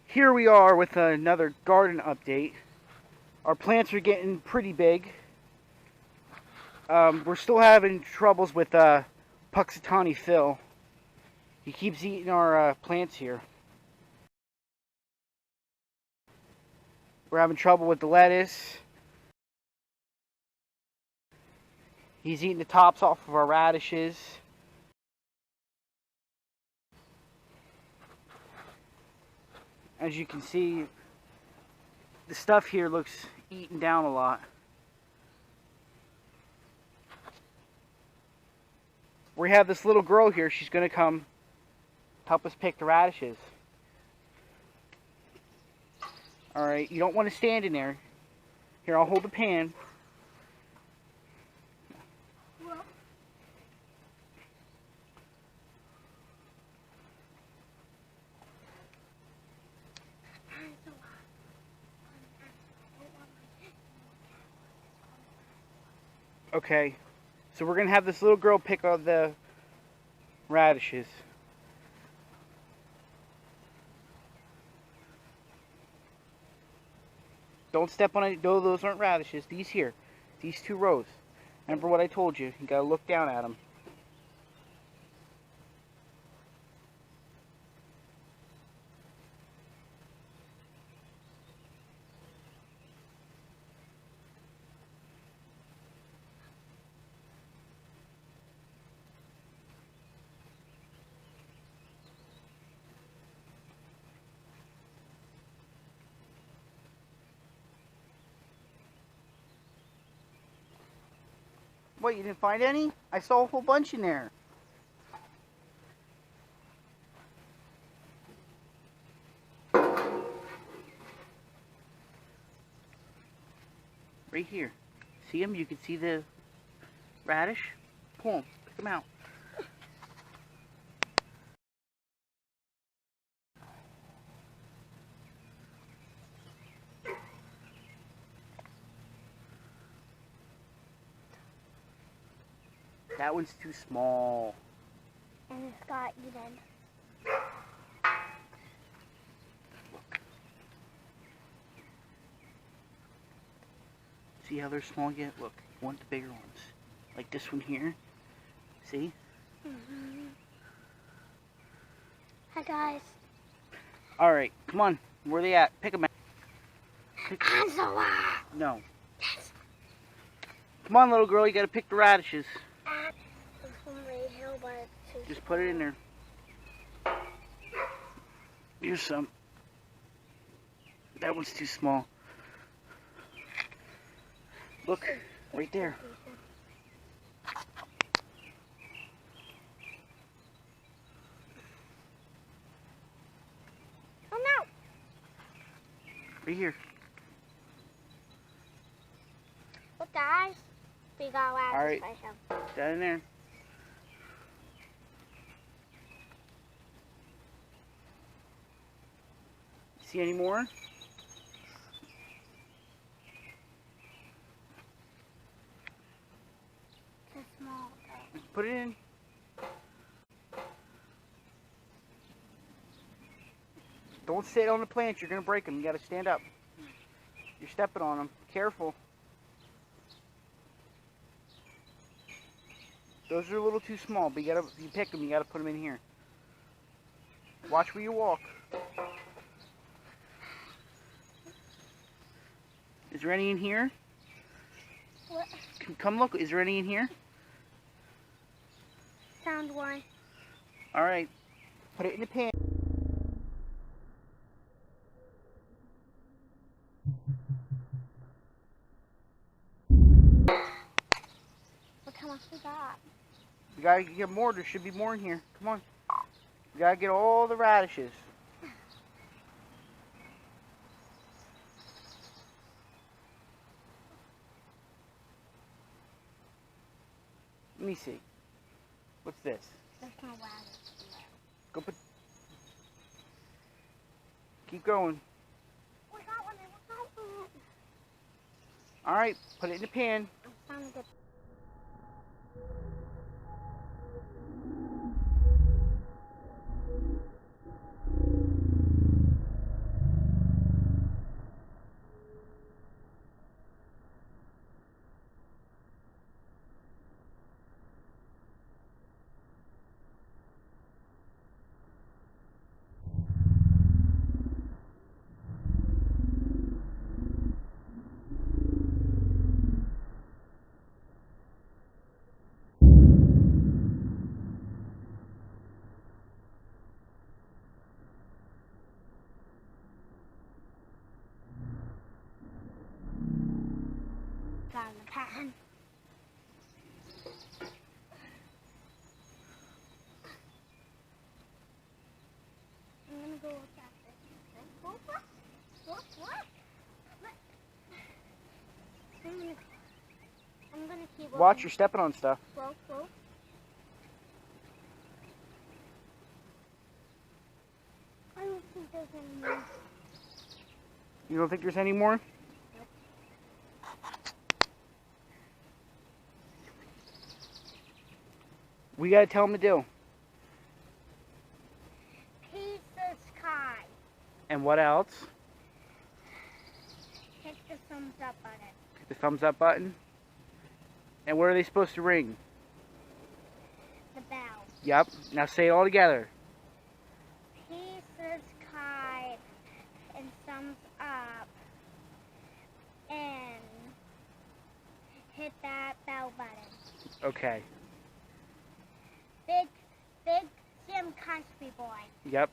Here we are with another garden update. Our plants are getting pretty big. We're still having troubles with Puxatawny Phil. He keeps eating our plants here. We're having trouble with the lettuce. He's eating the tops off of our radishes. As you can see, the stuff here looks eaten down a lot. We have this little girl here. She's going to come help us pick the radishes. Alright, you don't want to stand in there. Here, I'll hold the pan. Okay, so we're going to have this little girl pick up the radishes. Don't step on it. No, those aren't radishes. These here. These 2 rows. Remember what I told you. You got to look down at them. What, you didn't find any? I saw a whole bunch in there. Right here. See them? You can see the radish? Pull them. Pick them out. That one's too small. And it's got eaten. See how they're small yet? Look, you want the bigger ones. Like this one here. See? Mm-hmm. Hi guys. Alright, come on. Where are they at? Pick them out. Angela! No. Yes. Come on, little girl. You gotta pick the radishes. Just put it in there. Here's some. That one's too small. Look, right there. Oh no! Right here. Look guys, we got radishes. Alright, By him. that in there. See any more? It's small. Put it in. Don't sit on the plants. You're going to break them. You got to stand up. You're stepping on them. Careful. Those are a little too small, but if you pick them, you got to put them in here. Watch where you walk. Is there any in here? What? Come look. Is there any in here? Found one. Alright. Put it in the pan. Look how much we got. You gotta get more. There should be more in here. Come on. You gotta get all the radishes. Let me see. What's this? There's no radish. Go put. Keep going. We got one. We got one. Alright, put it in the pan. I found a good. button. I'm gonna go look at this. What? I'm gonna keep Watch, looking. you're stepping on stuff. Whoa. I don't think there's any more. You don't think there's any more? We gotta tell them to do. Peace the sky. And what else? Hit the thumbs up button. The thumbs up button. And where are they supposed to ring? The bell. Yep. Now say it all together. Peace the sky and thumbs up. And hit that bell button. Okay. Big Jim Cosby boy. Yep.